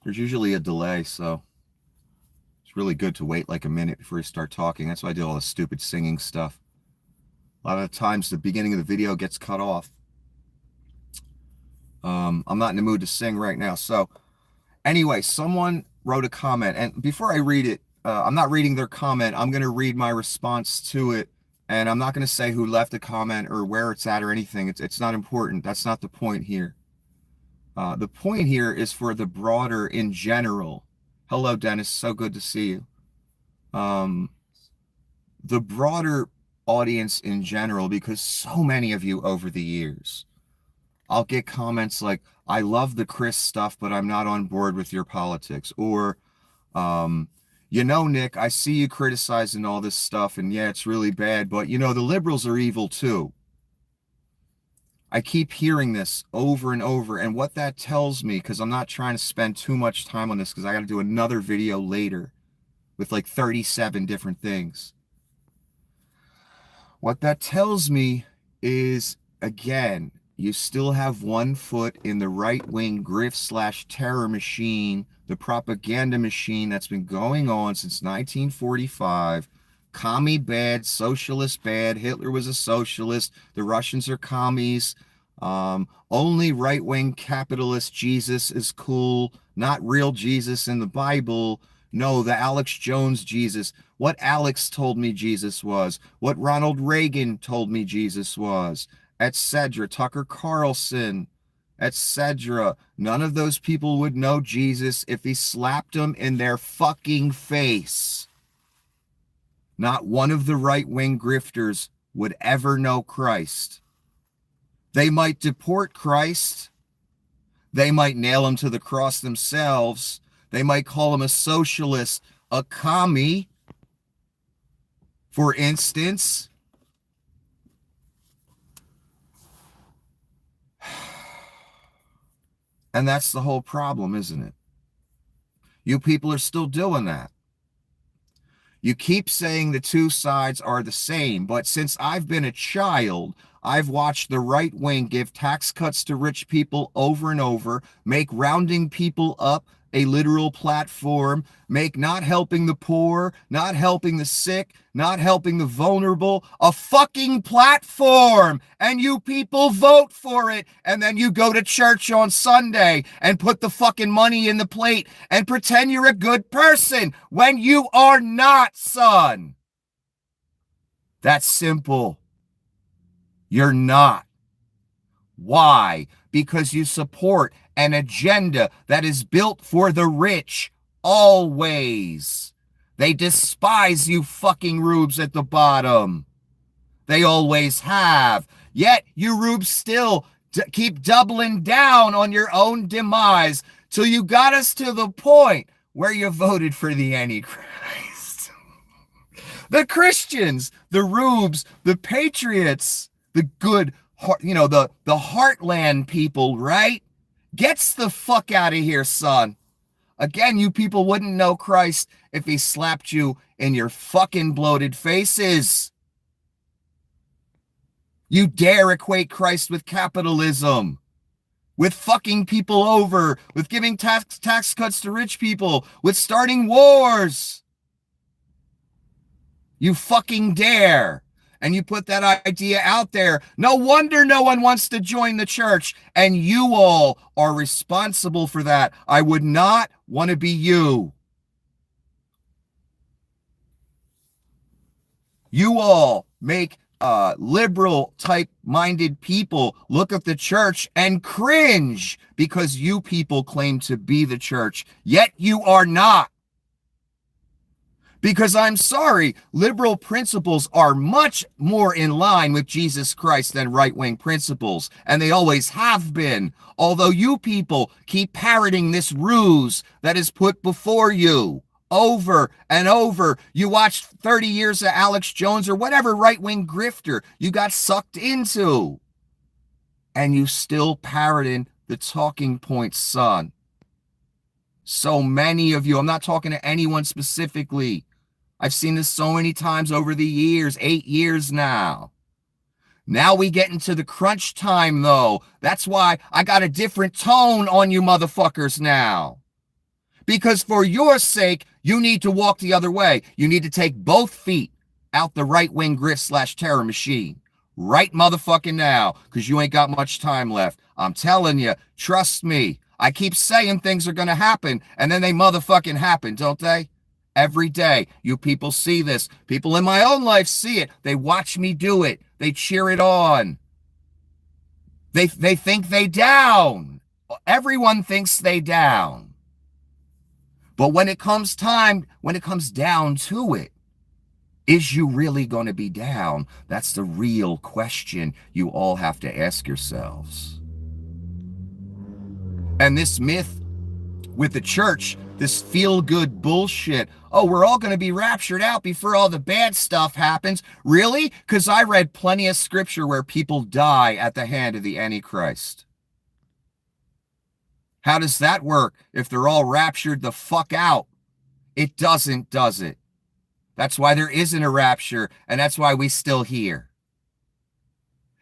There's usually a delay, so it's really good to wait like a minute before you start talking. That's why I do all the stupid singing stuff. A lot of times the beginning of the video gets cut off. I'm not in the mood to sing right now. So anyway, someone wrote a comment, and before I read it, I'm not reading their comment. I'm going to read my response to it, and I'm not going to say who left the comment or where it's at or anything. It's not important. That's not the point here. The point here is for the broader in general. Hello, Dennis. So good to see you. Um, the broader audience in general, because so many of you over the years, I'll get comments like, I love the Chris stuff, but I'm not on board with your politics. Or, Nick, I see you criticizing all this stuff, and yeah, it's really bad, but the liberals are evil too. I keep hearing this over and over, and what that tells me, because I'm not trying to spend too much time on this, because I got to do another video later with like 37 different things. What that tells me is, again, you still have one foot in the right-wing grift/terror machine, the propaganda machine that's been going on since 1945. Commie bad, socialist bad. Hitler was a socialist. The Russians are commies. Only right-wing capitalist Jesus is cool. Not real Jesus in the Bible. No, the Alex Jones Jesus. What Alex told me Jesus was. What Ronald Reagan told me Jesus was. Etc. Tucker Carlson. Etc. None of those people would know Jesus if he slapped them in their fucking face. Not one of the right-wing grifters would ever know Christ. They might deport Christ. They might nail him to the cross themselves. They might call him a socialist, a commie, for instance. And that's the whole problem, isn't it? You people are still doing that. You keep saying the two sides are the same, but since I've been a child, I've watched the right wing give tax cuts to rich people over and over, make rounding people up a literal platform, make not helping the poor, not helping the sick, not helping the vulnerable, a fucking platform. And you people vote for it. And then you go to church on Sunday and put the fucking money in the plate and pretend you're a good person when you are not, son. That's simple. You're not. Why? Because you support an agenda that is built for the rich, always. They despise you fucking rubes at the bottom. They always have. Yet you rubes still keep doubling down on your own demise till you got us to the point where you voted for the Antichrist. The Christians, the rubes, the patriots, the good, the heartland people, right? Gets the fuck out of here, son. Again, you people wouldn't know Christ if he slapped you in your fucking bloated faces. You dare equate Christ with capitalism, with fucking people over, with giving tax cuts to rich people, with starting wars. You fucking dare. And you put that idea out there. No wonder no one wants to join the church. And you all are responsible for that. I would not want to be you. You all make liberal type minded people look at the church and cringe because you people claim to be the church, yet you are not. Because I'm sorry, liberal principles are much more in line with Jesus Christ than right-wing principles, and they always have been, although you people keep parroting this ruse that is put before you over and over. You watched 30 years of Alex Jones or whatever right-wing grifter you got sucked into, and you still parroting the talking points, son. So many of you, I'm not talking to anyone specifically. I've seen this so many times over the years, 8 years now. Now we get into the crunch time, though. That's why I got a different tone on you motherfuckers now. Because for your sake, you need to walk the other way. You need to take both feet out the right-wing grift/terror machine. Right motherfucking now, because you ain't got much time left. I'm telling you, trust me. I keep saying things are going to happen, and then they motherfucking happen, don't they? Every day, you people see this. People in my own life see it. They watch me do it. They cheer it on. They think they down. Everyone thinks they down. But when it comes down to it, is you really going to be down? That's the real question you all have to ask yourselves. And this myth with the church, this feel-good bullshit, oh, we're all going to be raptured out before all the bad stuff happens. Really? Because I read plenty of scripture where people die at the hand of the Antichrist. How does that work if they're all raptured the fuck out? It doesn't, does it? That's why there isn't a rapture, and that's why we still here.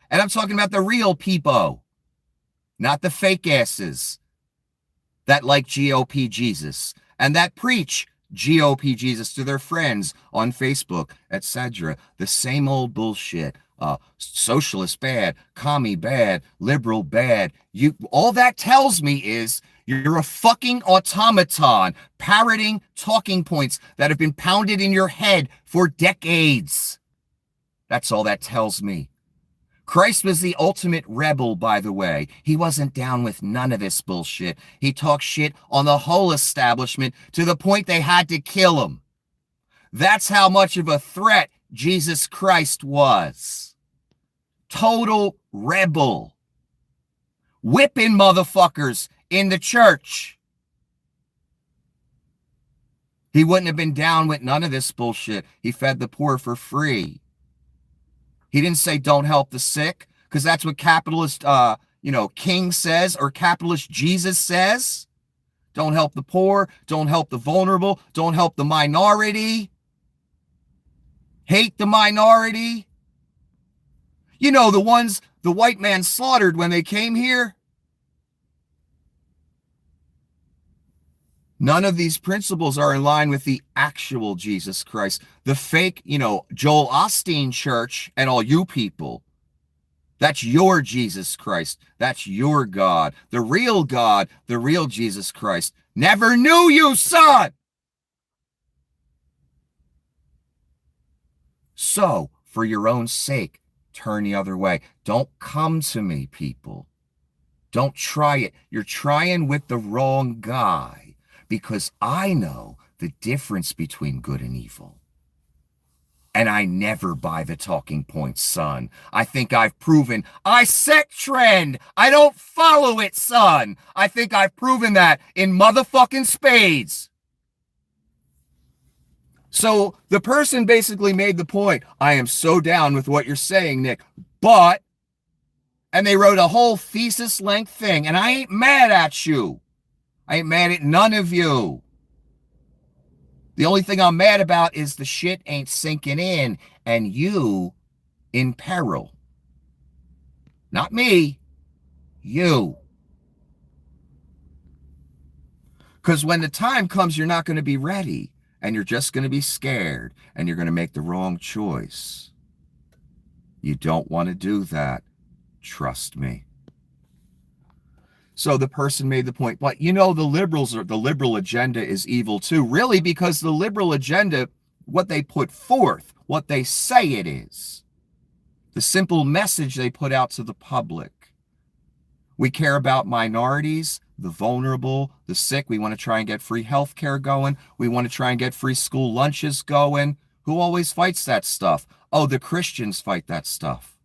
And I'm talking about the real people, not the fake asses that like GOP Jesus and that preach GOP Jesus to their friends on Facebook, etc. The same old bullshit. Socialist bad, commie bad, liberal bad. All that tells me is you're a fucking automaton parroting talking points that have been pounded in your head for decades. That's all that tells me. Christ was the ultimate rebel, by the way. He wasn't down with none of this bullshit. He talked shit on the whole establishment to the point they had to kill him. That's how much of a threat Jesus Christ was. Total rebel. Whipping motherfuckers in the church. He wouldn't have been down with none of this bullshit. He fed the poor for free. He didn't say don't help the sick, because that's what capitalist, King says, or capitalist Jesus says. Don't help the poor. Don't help the vulnerable. Don't help the minority. Hate the minority. You know, the ones the white man slaughtered when they came here. None of these principles are in line with the actual Jesus Christ. The fake, Joel Osteen church and all you people. That's your Jesus Christ. That's your God. The real God, the real Jesus Christ, never knew you, son. So, for your own sake, turn the other way. Don't come to me, people. Don't try it. You're trying with the wrong guy. Because I know the difference between good and evil. And I never buy the talking points, son. I think I've proven I set trend. I don't follow it, son. I think I've proven that in motherfucking spades. So the person basically made the point, I am so down with what you're saying, Nick, but, and they wrote a whole thesis length thing, and I ain't mad at you. I ain't mad at none of you. The only thing I'm mad about is the shit ain't sinking in and you in peril. Not me, you. Because when the time comes, you're not going to be ready and you're just going to be scared and you're going to make the wrong choice. You don't want to do that. Trust me. So the person made the point, but the liberal agenda is evil too. Really, because the liberal agenda, what they put forth, what they say it is, the simple message they put out to the public. We care about minorities, the vulnerable, the sick. We want to try and get free health care going. We want to try and get free school lunches going. Who always fights that stuff? Oh, the Christians fight that stuff.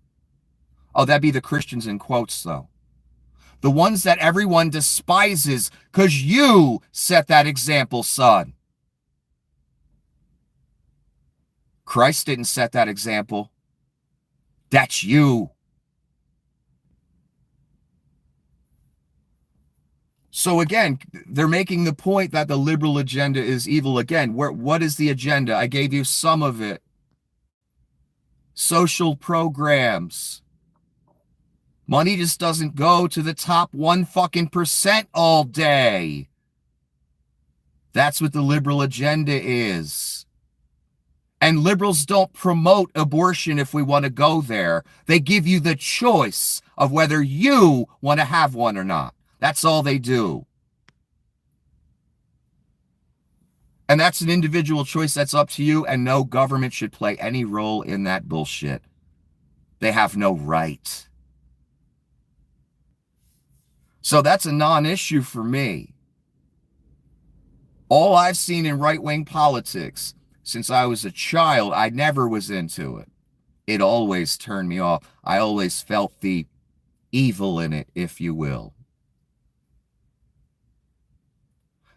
Oh, that'd be the Christians in quotes, though. The ones that everyone despises because you set that example, son. Christ didn't set that example. That's you. So again, they're making the point that the liberal agenda is evil. Again, what is the agenda? I gave you some of it. Social programs. Money just doesn't go to the top 1% all day. That's what the liberal agenda is. And liberals don't promote abortion if we want to go there. They give you the choice of whether you want to have one or not. That's all they do. And that's an individual choice that's up to you, and no government should play any role in that bullshit. They have no right. So that's a non-issue for me. All I've seen in right-wing politics since I was a child, I never was into it. It always turned me off. I always felt the evil in it, if you will.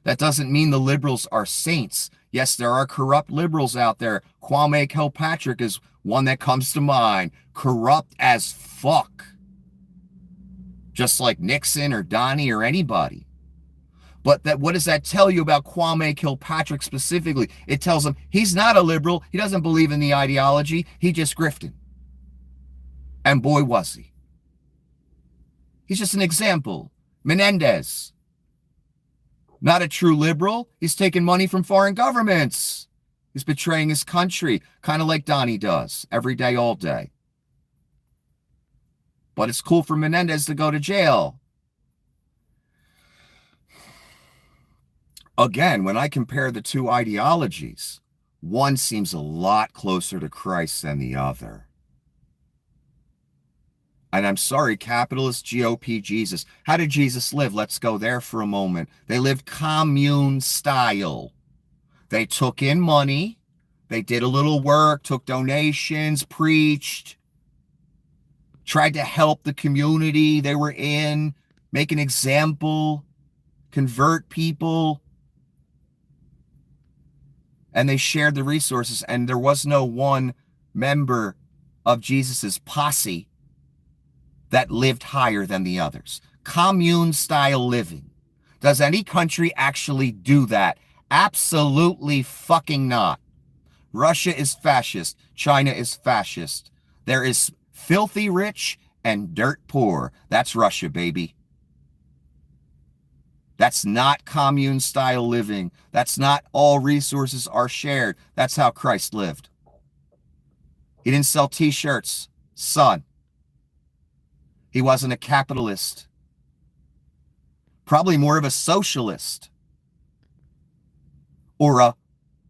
That doesn't mean the liberals are saints. Yes, there are corrupt liberals out there. Kwame Kilpatrick is one that comes to mind. Corrupt as fuck. Just like Nixon or Donnie or anybody. But what does that tell you about Kwame Kilpatrick specifically? It tells him he's not a liberal. He doesn't believe in the ideology. He just grifted. And boy, was he. He's just an example. Menendez. Not a true liberal. He's taking money from foreign governments. He's betraying his country, kind of like Donnie does, every day, all day. But it's cool for Menendez to go to jail. Again, when I compare the two ideologies, one seems a lot closer to Christ than the other. And I'm sorry, capitalist GOP Jesus. How did Jesus live? Let's go there for a moment. They lived commune style. They took in money. They did a little work, took donations, preached, tried to help the community they were in, make an example, convert people. And they shared the resources. And there was no one member of Jesus's posse that lived higher than the others. Commune style living. Does any country actually do that? Absolutely fucking not. Russia is fascist. China is fascist. There is filthy rich and dirt poor. That's Russia, baby. That's not commune style living. That's not all resources are shared. That's how Christ lived. He didn't sell t-shirts, son. He wasn't a capitalist. Probably more of a socialist or a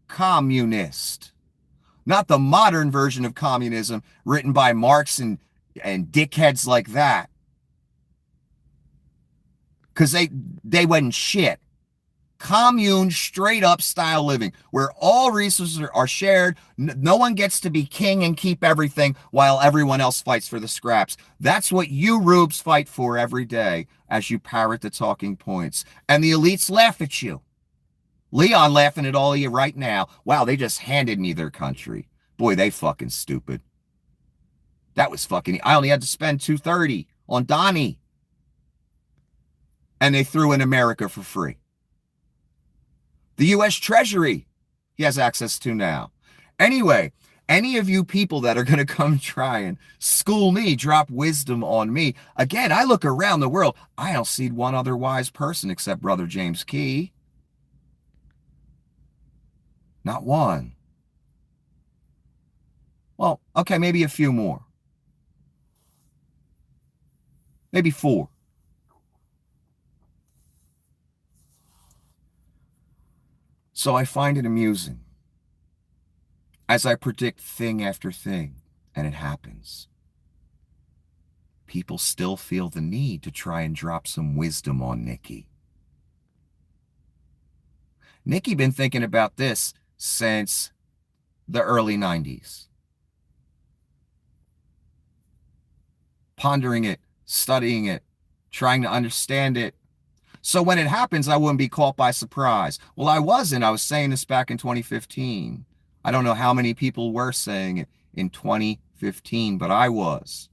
communist. Not the modern version of communism written by Marx and dickheads like that. Because they wasn't shit. Commune, straight up style living, where all resources are shared. No one gets to be king and keep everything while everyone else fights for the scraps. That's what you rubes fight for every day as you parrot the talking points. And the elites laugh at you. Leon laughing at all of you right now. Wow, they just handed me their country. Boy, they fucking stupid. That was fucking... I only had to spend $230 on Donnie. And they threw in America for free. The U.S. Treasury, he has access to now. Anyway, any of you people that are going to come try and school me, drop wisdom on me. Again, I look around the world. I don't see one other wise person except Brother James Key. Not one. Well, okay, maybe a few more. Maybe 4. So I find it amusing as I predict thing after thing, and it happens. People still feel the need to try and drop some wisdom on Nikki. Nikki been thinking about this since the early 90s. Pondering it, studying it, trying to understand it. So when it happens, I wouldn't be caught by surprise. Well, I wasn't. I was saying this back in 2015. I don't know how many people were saying it in 2015, but I was.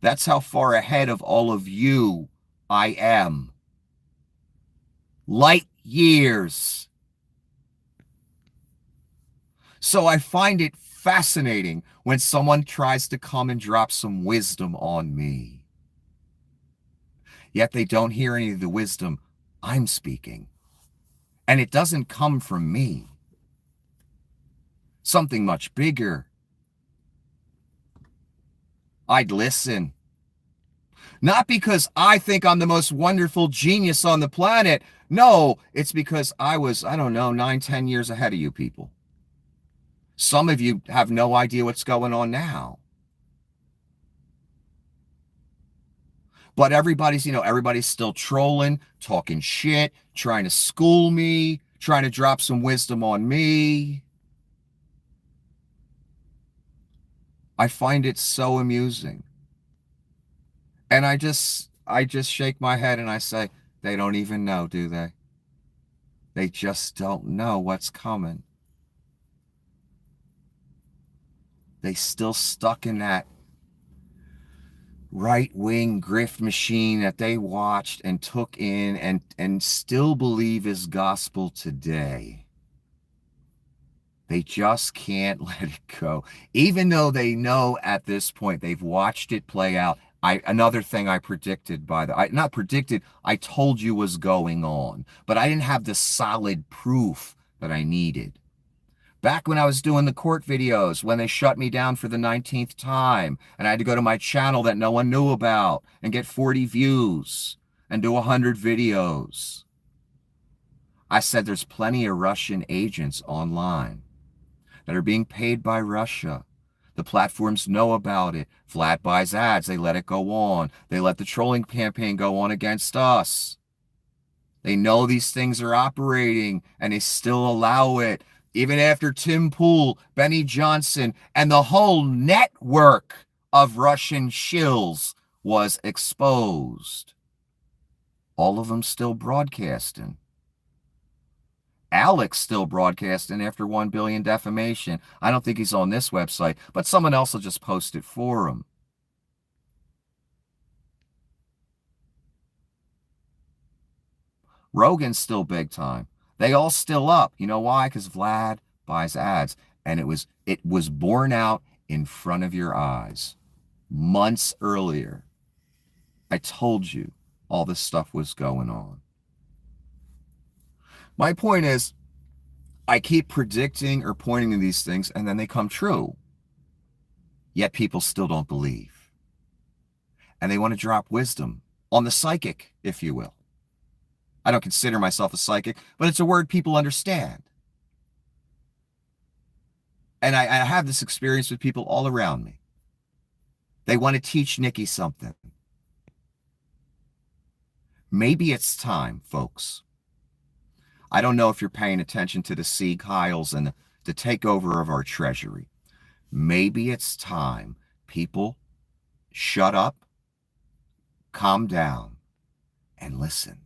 That's how far ahead of all of you I am. Light years. So I find it fascinating when someone tries to come and drop some wisdom on me. Yet they don't hear any of the wisdom I'm speaking. And it doesn't come from me. Something much bigger. I'd listen. Not because I think I'm the most wonderful genius on the planet. No, it's because I was, I don't know, 9, 10 years ahead of you people. Some of you have no idea what's going on now. But everybody's, everybody's still trolling, talking shit, trying to school me, trying to drop some wisdom on me. I find it so amusing. And I just shake my head and I say, they don't even know, do they? They just don't know what's coming. They still stuck in that right-wing grift machine that they watched and took in and still believe is gospel today. They just can't let it go. Even though they know at this point, they've watched it play out. Another thing I predicted, not predicted, I told you was going on, but I didn't have the solid proof that I needed. Back when I was doing the court videos, when they shut me down for the 19th time, and I had to go to my channel that no one knew about and get 40 views and do 100 videos. I said there's plenty of Russian agents online that are being paid by Russia. The platforms know about it. Vlad buys ads. They let it go on. They let the trolling campaign go on against us. They know these things are operating, and they still allow it. Even after Tim Pool, Benny Johnson, and the whole network of Russian shills was exposed. All of them still broadcasting. Alex still broadcasting after 1 billion defamation. I don't think he's on this website, but someone else will just post it for him. Rogan's still big time. They all still up. You know why? Because Vlad buys ads. And it was borne out in front of your eyes. Months earlier, I told you all this stuff was going on. My point is, I keep predicting or pointing to these things, and then they come true. Yet people still don't believe. And they want to drop wisdom on the psychic, if you will. I don't consider myself a psychic, but it's a word people understand. And I have this experience with people all around me. They want to teach Nikki something. Maybe it's time, folks. I don't know if you're paying attention to the Sieg Heils and the takeover of our treasury. Maybe it's time people shut up, calm down, and listen.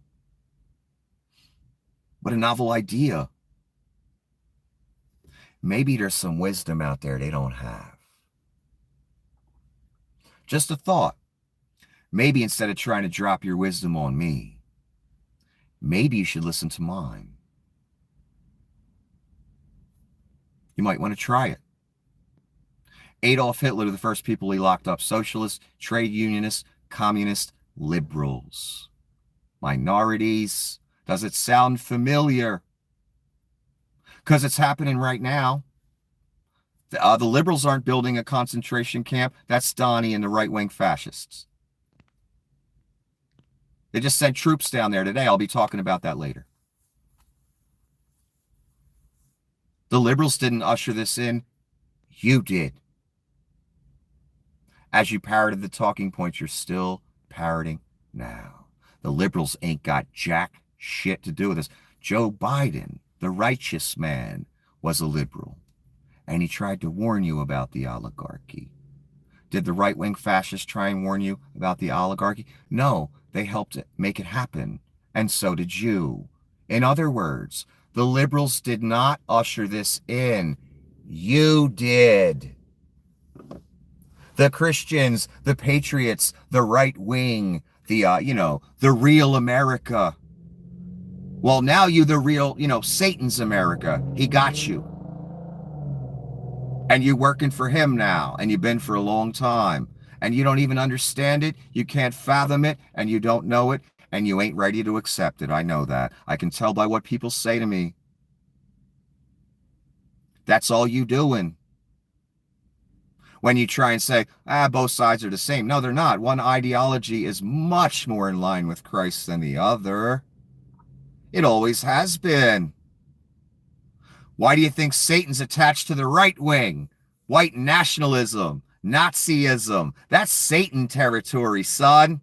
What a novel idea. Maybe there's some wisdom out there they don't have. Just a thought. Maybe instead of trying to drop your wisdom on me, maybe you should listen to mine. You might want to try it. Adolf Hitler, the first people he locked up: socialists, trade unionists, communists, liberals, minorities. Does it sound familiar? Because it's happening right now. The liberals aren't building a concentration camp. That's Donnie and the right-wing fascists. They just sent troops down there today. I'll be talking about that later. The liberals didn't usher this in. You did. As you parroted the talking points, you're still parroting now. The liberals ain't got jack shit to do with this. Joe Biden, the righteous man, was a liberal, and he tried to warn you about the oligarchy. Did the right-wing fascists try and warn you about the oligarchy? No, they helped make it happen, and so did you. In other words, the liberals did not usher this in. You did. The Christians, the patriots, the right wing, the real America. Well, now you the real, Satan's America. He got you. And you're working for him now, and you've been for a long time. And you don't even understand it, you can't fathom it, and you don't know it, and you ain't ready to accept it. I know that. I can tell by what people say to me. That's all you doing. When you try and say, both sides are the same. No, they're not. One ideology is much more in line with Christ than the other. It always has been. Why do you think Satan's attached to the right wing? White nationalism, Nazism. That's Satan territory, son.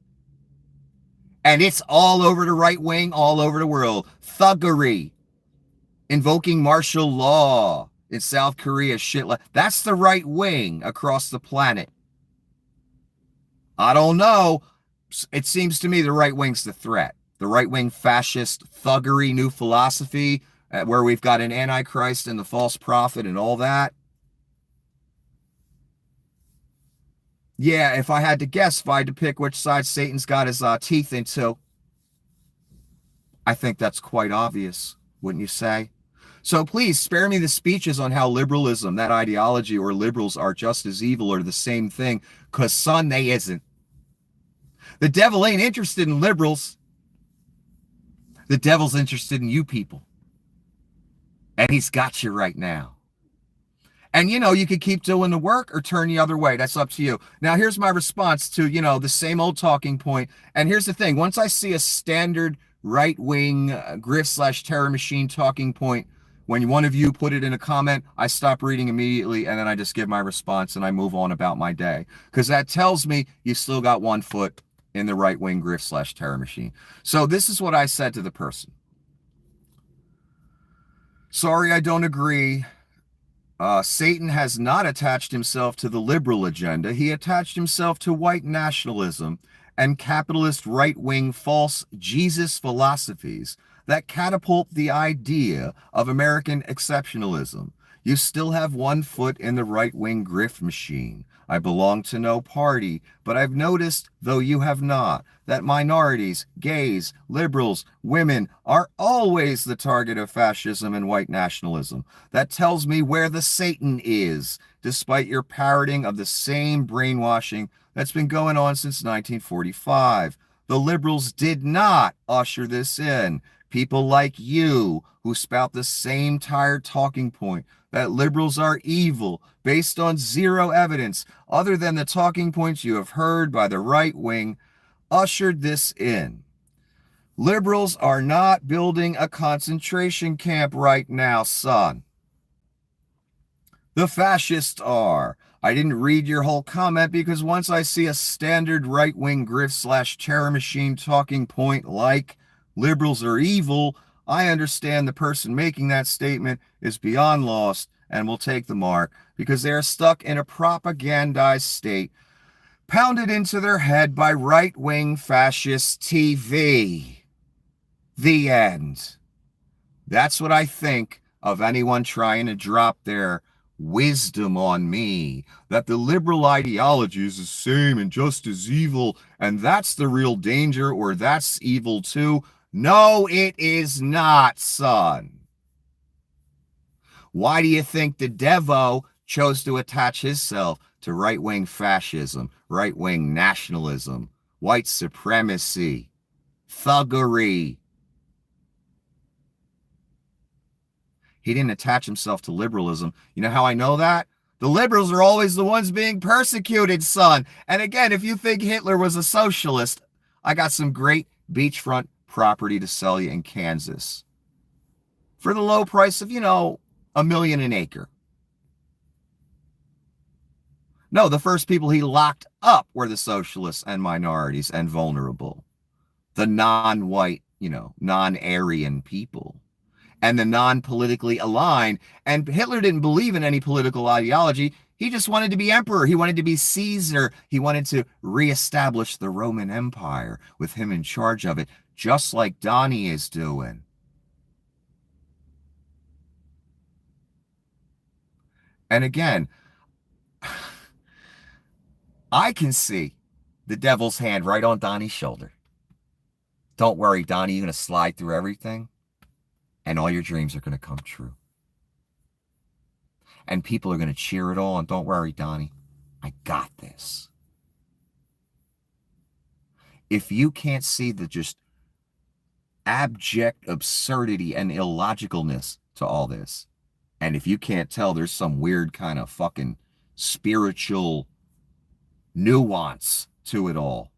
And it's all over the right wing, all over the world. Thuggery. Invoking martial law in South Korea, shit like that's the right wing across the planet. I don't know. It seems to me the right wing's the threat. The right wing fascist thuggery, new philosophy, where we've got an antichrist and the false prophet and all that. Yeah, if I had to guess, if I had to pick which side Satan's got his teeth into, I think that's quite obvious, wouldn't you say? So please spare me the speeches on how liberalism, that ideology, or liberals are just as evil or the same thing, because, son, they isn't. The devil ain't interested in liberals. The devil's interested in you people. And he's got you right now. And, you could keep doing the work or turn the other way. That's up to you. Now, here's my response to, the same old talking point. And here's the thing. Once I see a standard right-wing grift/terror machine talking point, when one of you put it in a comment, I stop reading immediately, and then I just give my response, and I move on about my day. Because that tells me you still got one foot in the right-wing grift/terror machine. So this is what I said to the person. Sorry, I don't agree. Satan has not attached himself to the liberal agenda. He attached himself to white nationalism and capitalist right-wing false Jesus philosophies that catapult the idea of American exceptionalism. You still have one foot in the right-wing grift machine. I belong to no party, but I've noticed, though you have not, that minorities, gays, liberals, women are always the target of fascism and white nationalism. That tells me where the Satan is, despite your parroting of the same brainwashing that's been going on since 1945. The liberals did not usher this in. People like you who spout the same tired talking point that liberals are evil based on zero evidence other than the talking points you have heard by the right wing ushered this in. Liberals are not building a concentration camp right now, son. The fascists are. I didn't read your whole comment because once I see a standard right-wing grift/terror machine talking point like liberals are evil, I understand the person making that statement is beyond lost and will take the mark because they are stuck in a propagandized state pounded into their head by right-wing fascist TV. The end. That's what I think of anyone trying to drop their wisdom on me, that the liberal ideology is the same and just as evil, and that's the real danger, or that's evil too. No, it is not, son. Why do you think the Devo chose to attach himself to right-wing fascism, right-wing nationalism, white supremacy, thuggery? He didn't attach himself to liberalism. You know how I know that? The liberals are always the ones being persecuted, son. And again, if you think Hitler was a socialist, I got some great beachfront property to sell you in Kansas for the low price of, $1 million an acre. No, the first people he locked up were the socialists and minorities and vulnerable. The non-white, non-Aryan people. And the non-politically aligned. And Hitler didn't believe in any political ideology. He just wanted to be emperor. He wanted to be Caesar. He wanted to reestablish the Roman Empire with him in charge of it, just like Donnie is doing. And again, I can see the devil's hand right on Donnie's shoulder. Don't worry, Donnie, you're going to slide through everything. And all your dreams are going to come true. And people are going to cheer it on. Don't worry, Donnie. I got this. If you can't see the just abject absurdity and illogicalness to all this. And if you can't tell, there's some weird kind of fucking spiritual nuance to it all.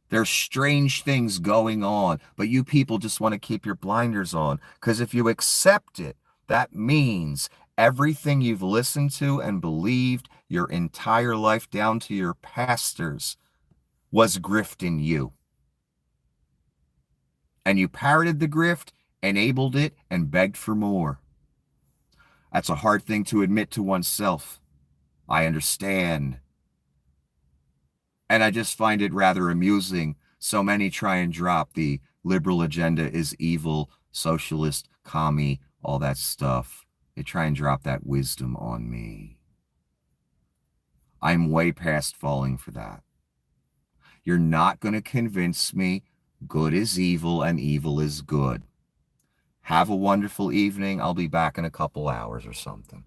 There's strange things going on, but you people just want to keep your blinders on. Because if you accept it, that means everything you've listened to and believed your entire life down to your pastors was grifting you. And you parroted the grift, enabled it, and begged for more. That's a hard thing to admit to oneself. I understand. And I just find it rather amusing. So many try and drop the liberal agenda is evil, socialist, commie, all that stuff. They try and drop that wisdom on me. I'm way past falling for that. You're not going to convince me good is evil and evil is good. Have a wonderful evening. I'll be back in a couple hours or something.